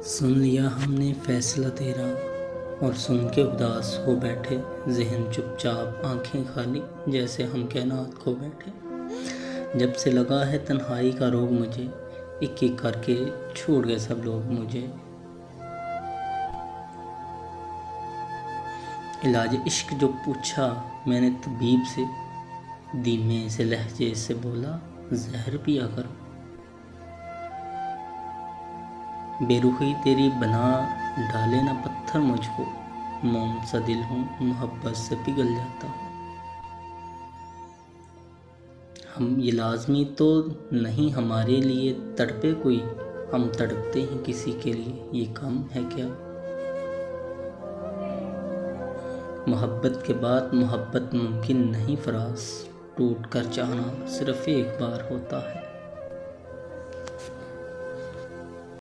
सुन लिया हमने फैसला तेरा और सुन के उदास हो बैठे, ज़हन चुपचाप आंखें खाली जैसे हम कैनात खो बैठे। जब से लगा है तन्हाई का रोग मुझे, एक एक करके छोड़ गए सब लोग मुझे। इलाज इश्क जो पूछा मैंने तबीब से, धीमे से लहजे से बोला जहर पिया करो। बेरुखी तेरी बना डाले ना पत्थर मुझको, मोम सा दिल हूँ मोहब्बत से पिघल जाता हूँ। हम ये लाजमी तो नहीं हमारे लिए तड़पे कोई, हम तड़पते हैं किसी के लिए, ये कम है क्या। मोहब्बत के बाद मोहब्बत मुमकिन नहीं फराज, टूट कर चाहना सिर्फ एक बार होता है।